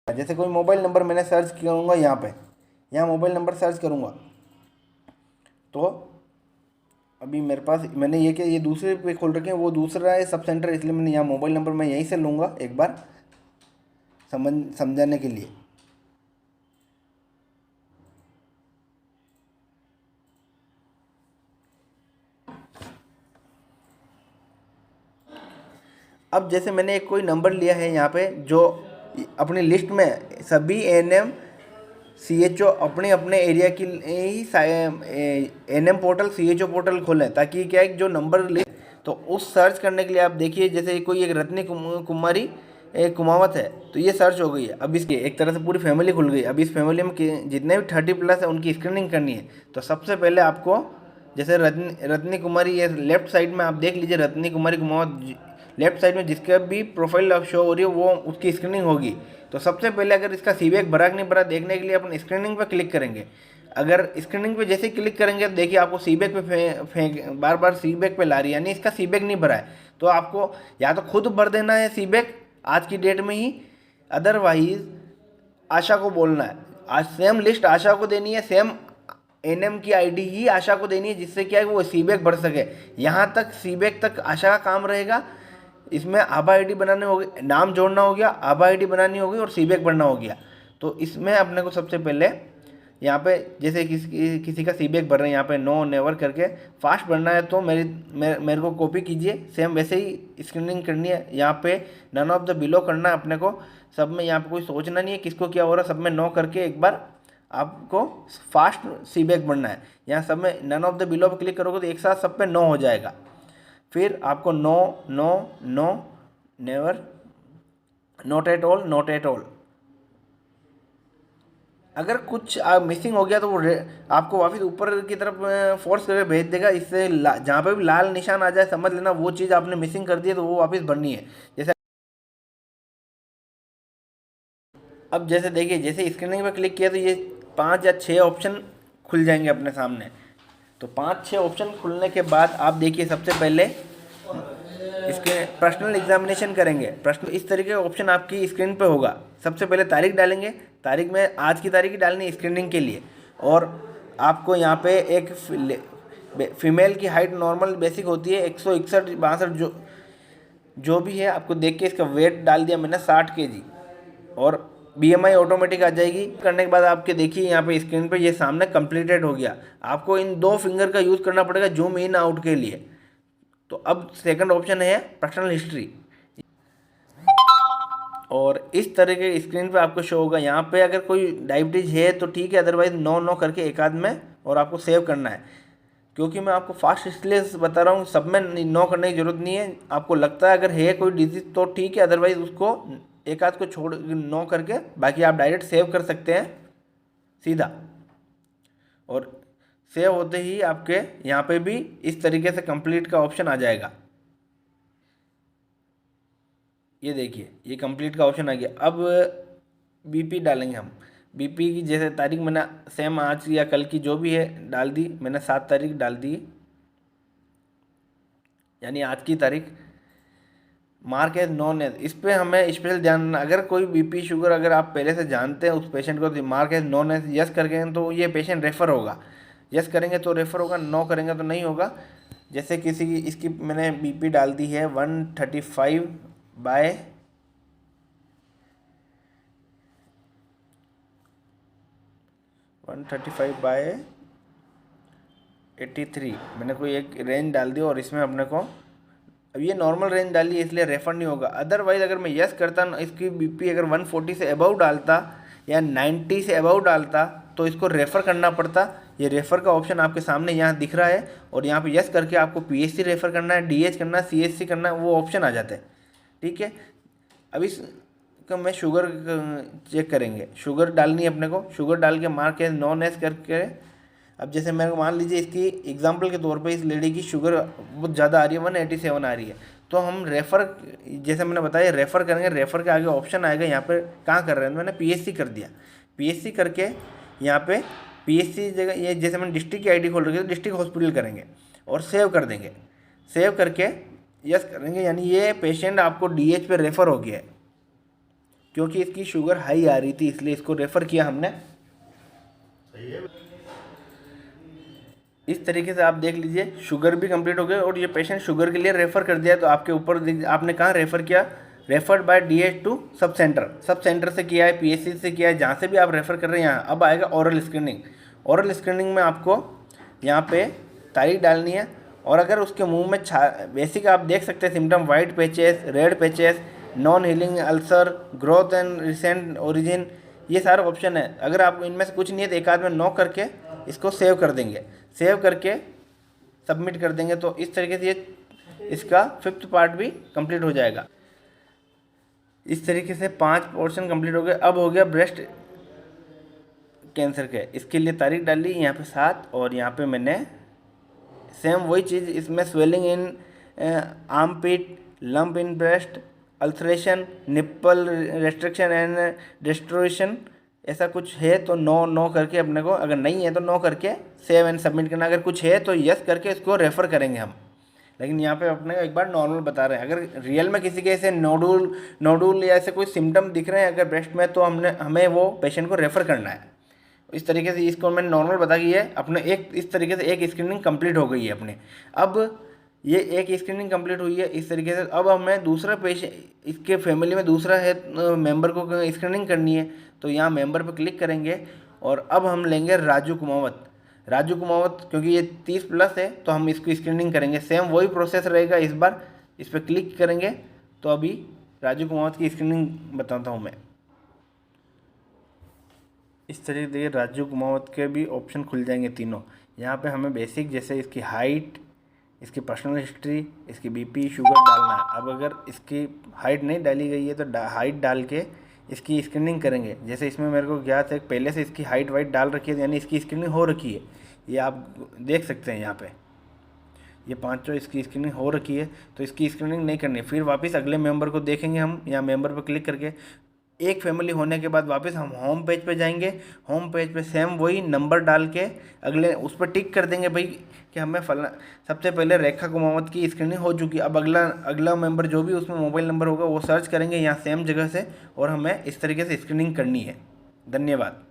जैसे कोई mobile number मैंने सर्च करूँगा यहाँ पे, यहाँ मोबाइल नंबर सर्च करूँगा तो अभी मेरे पास मैंने ये क्या ये दूसरे पे खोल रखे हैं, वो दूसरा है सब सेंटर, इसलिए मैंने यहाँ मोबाइल नंबर मैं यहीं से लूँगा एक बार समझाने के लिए। अब जैसे मैंने एक कोई नंबर लिया है यहाँ पे जो अपनी लिस्ट में सभी एएनएम सीएचओ अपने अपने एरिया की ही एएनएम पोर्टल सीएचओ पोर्टल खोलें, ताकि क्या है जो नंबर लिस्ट, तो उस सर्च करने के लिए आप देखिए जैसे कोई एक रत्नी कुमारी एक कुमावत है, तो ये सर्च हो गई है। अब इसकी एक तरह से पूरी फैमिली खुल गई। अब इस फैमिली में जितने भी 30+ है उनकी स्क्रीनिंग करनी है। तो सबसे पहले आपको जैसे रत्नी कुमारी, ये लेफ्ट साइड में आप देख लीजिए रत्नी कुमारी कुमावत, लेफ्ट साइड में जिसका भी प्रोफाइल शो हो रही है वो उसकी स्क्रीनिंग होगी। तो सबसे पहले अगर इसका सीबैक भरा कि नहीं भरा देखने के लिए अपन स्क्रीनिंग पर क्लिक करेंगे। अगर स्क्रीनिंग पे जैसे क्लिक करेंगे तो देखिए आपको सीबैक पे फेंक बार बार सीबैक पे ला रही है, यानी इसका सीबैक नहीं भरा है। तो आपको या तो खुद भर देना है सीबैक आज की डेट में ही, अदरवाइज आशा को बोलना है। आज सेम लिस्ट आशा को देनी है, सेम एनएम की आईडी ही आशा को देनी है, जिससे क्या है वो सीबैक भर सके। यहाँ तक सीबैक तक आशा का काम रहेगा। इसमें आभा आईडी बनाने होगी, नाम जोड़ना हो गया, आभा आईडी बनानी होगी और सीबैक भरना हो गया। तो इसमें अपने को सबसे पहले यहाँ पे जैसे किसी का सीबैक भर रहे हैं यहाँ पे नो नेवर करके फास्ट भरना है, तो मेरे को कॉपी कीजिए। सेम वैसे ही स्क्रीनिंग करनी है। यहाँ पे नन ऑफ द बिलो करना है अपने को। सब में यहाँ पे कोई सोचना नहीं है किसको क्या हो रहा है, सब में नो करके एक बार आपको फास्ट सीबैक भरना है। यहाँ सब में नन ऑफ द बिलो पर क्लिक करोगे तो एक साथ सब पे नो हो जाएगा। फिर आपको no no no never not at all not at all. अगर कुछ मिसिंग हो गया तो वो आपको वापस ऊपर की तरफ फोर्स करके भेज देगा। इससे जहाँ पे भी लाल निशान आ जाए समझ लेना वो चीज़ आपने मिसिंग कर दी है, तो वो वापस भरनी है। जैसे अब जैसे देखिए जैसे स्क्रीनिंग पे क्लिक किया तो ये 5 या 6 ऑप्शन खुल जाएंगे अपने सामने। तो 5-6 ऑप्शन खुलने के बाद आप देखिए सबसे पहले इसके पर्सनल एग्जामिनेशन करेंगे। प्रश्न इस तरीके का ऑप्शन आपकी स्क्रीन पे होगा। सबसे पहले तारीख डालेंगे, तारीख में आज की तारीख ही डालनी है स्क्रीनिंग के लिए। और आपको यहाँ पे एक फीमेल की हाइट नॉर्मल बेसिक होती है 161-62, जो भी है आपको देख के इसका वेट डाल दिया मैंने 60 kg, और बीएमआई ऑटोमेटिक आ जाएगी। करने के बाद आपके देखिए यहाँ पे स्क्रीन पे ये सामने कंप्लीटेड हो गया। आपको इन 2 फिंगर का यूज़ करना पड़ेगा जूम इन आउट के लिए। तो अब सेकंड ऑप्शन है पर्सनल हिस्ट्री, और इस तरह के स्क्रीन पे आपको शो होगा। यहाँ पे अगर कोई डायबिटीज़ है तो ठीक है, अदरवाइज नो नो करके एक आध में और आपको सेव करना है। क्योंकि मैं आपको फास्ट इसलिए बता रहा हूँ, सब में नो करने की ज़रूरत नहीं है। आपको लगता है अगर है कोई डिजीज तो ठीक है, अदरवाइज उसको एक आध को छोड़ नो करके बाकी आप डायरेक्ट सेव कर सकते हैं सीधा। और सेव होते ही आपके यहाँ पे भी इस तरीके से कंप्लीट का ऑप्शन आ जाएगा। ये देखिए ये कंप्लीट का ऑप्शन आ गया। अब बीपी डालेंगे हम। बीपी की जैसे तारीख मैंने सेम आज या कल की जो भी है डाल दी, मैंने 7 तारीख डाल दी, यानी आज की तारीख। मार्क एज नॉन एज, इस पर हमें स्पेशल ध्यान, अगर कोई बीपी शुगर अगर आप पहले से जानते हैं उस पेशेंट को, तो mark as non as yes करके तो ये पेशेंट रेफ़र होगा। यस करेंगे तो रेफ़र होगा, नो करेंगे तो नहीं होगा। जैसे किसी की इसकी मैंने बीपी डाल दी है 135 बाय 83, मैंने कोई एक रेंज डाल दी और इसमें अपने को अब ये नॉर्मल रेंज डाली है इसलिए रेफ़र नहीं होगा। अदरवाइज़ अगर मैं यस करता ना, इसकी बीपी अगर 140 से अबव डालता या 90 से अबव डालता तो इसको रेफ़र करना पड़ता। ये रेफ़र का ऑप्शन आपके सामने यहाँ दिख रहा है, और यहाँ पे यस करके आपको पीएचसी रेफ़र करना है, डीएच करना है, सीएचसी करना है, वो ऑप्शन आ जाते हैं। ठीक है, अब इस का मैं शुगर चेक करेंगे। शुगर डालनी है अपने को, शुगर डाल के मार्क है नॉन एस करके। अब जैसे मेरे को मान लीजिए इसकी एग्जांपल के तौर पे इस लेडी की शुगर बहुत ज़्यादा आ रही है, 187 आ रही है, तो हम रेफ़र जैसे मैंने बताया रेफ़र करेंगे। रेफ़र के आगे ऑप्शन आएगा, यहाँ पर कहाँ कर रहे हैं, मैंने पीएचसी कर दिया। पीएचसी करके यहाँ पे पीएचसी जगह ये जैसे मैंने डिस्ट्रिक्ट की आईडी खोल रखी है तो डिस्ट्रिक्ट हॉस्पिटल करेंगे और सेव कर देंगे। सेव करके यस करेंगे, यानी ये पेशेंट आपको डीएच पे रेफ़र हो गया है। क्योंकि इसकी शुगर हाई आ रही थी इसलिए इसको रेफ़र किया हमने। इस तरीके से आप देख लीजिए शुगर भी कंप्लीट हो गई और ये पेशेंट शुगर के लिए रेफ़र कर दिया। तो आपके ऊपर आपने कहाँ रेफ़र किया, referred by DH to sub centre से किया है, PHC से किया है, जहाँ से भी आप रेफ़र कर रहे हैं। यहाँ अब आएगा ओरल स्क्रीनिंग। ओरल स्क्रीनिंग में आपको यहाँ पे तारीख डालनी है और अगर उसके मुंह में बेसिक आप देख सकते हैं symptom, white patches, red patches, non healing ulcer, growth and recent origin, ये सारे ऑप्शन है। अगर आपको इनमें से कुछ नहीं है तो एक आध में नो करके इसको सेव कर देंगे, सेव करके सबमिट कर देंगे। तो इस तरीके से ये इसका 5th पार्ट भी कंप्लीट हो जाएगा। इस तरीके से 5 पोर्शन कंप्लीट हो गए। अब हो गया ब्रेस्ट कैंसर के, इसके लिए तारीख डाली यहाँ पे 7 और यहाँ पे मैंने सेम वही चीज़, इसमें swelling in armpit, lump in breast, ulceration, nipple restriction and distortion, ऐसा कुछ है तो नो करके अपने को, अगर नहीं है तो नो करके सेव एंड सबमिट करना। अगर कुछ है तो यस करके इसको रेफ़र करेंगे हम। लेकिन यहाँ पे अपने को एक बार नॉर्मल बता रहे हैं। अगर रियल में किसी के ऐसे नोडुल या ऐसे कोई सिम्टम दिख रहे हैं अगर ब्रेस्ट में, तो हमें वो पेशेंट को रेफ़र करना है। इस तरीके से इसको मैंने नॉर्मल बता कि है अपने एक इस तरीके से एक स्क्रीनिंग कंप्लीट हो गई है अपने। अब ये एक स्क्रीनिंग कंप्लीट हुई है इस तरीके से। अब हमें दूसरा पेशेंट, इसके फैमिली में दूसरा है मेंबर को स्क्रीनिंग करनी है। तो यहाँ मेंबर पर क्लिक करेंगे और अब हम लेंगे राजू कुमावत। क्योंकि ये 30+ है तो हम इसको स्क्रीनिंग करेंगे। सेम वही प्रोसेस रहेगा, इस बार इस पर क्लिक करेंगे तो अभी राजू कुमावत की स्क्रीनिंग बताता हूँ मैं। इस तरीके से राजू कुमावत के भी ऑप्शन खुल जाएंगे तीनों। यहाँ पे हमें बेसिक जैसे इसकी हाइट, इसकी पर्सनल हिस्ट्री, इसकी BP, शुगर डालना है। अब अगर इसकी हाइट नहीं डाली गई है तो हाइट डाल के इसकी स्क्रीनिंग करेंगे। जैसे इसमें मेरे को ज्ञात है पहले से इसकी हाइट वाइट डाल रखी है, यानी इसकी स्क्रीनिंग हो रखी है। ये आप देख सकते हैं यहाँ पे ये 5 इसकी स्क्रीनिंग हो रखी है, तो इसकी स्क्रीनिंग नहीं करनी। फिर वापस अगले मेंबर को देखेंगे हम, यहाँ मेंबर पर क्लिक करके एक फैमिली होने के बाद वापस हम होम पेज पे जाएंगे। होम पेज पे सेम वही नंबर डाल के अगले उस पर टिक कर देंगे भाई कि हमें सबसे पहले रेखा कुमावत की स्क्रीनिंग हो चुकी है। अब अगला मेंबर जो भी उसमें मोबाइल नंबर होगा वो सर्च करेंगे यहाँ सेम जगह से और हमें इस तरीके से स्क्रीनिंग करनी है। धन्यवाद।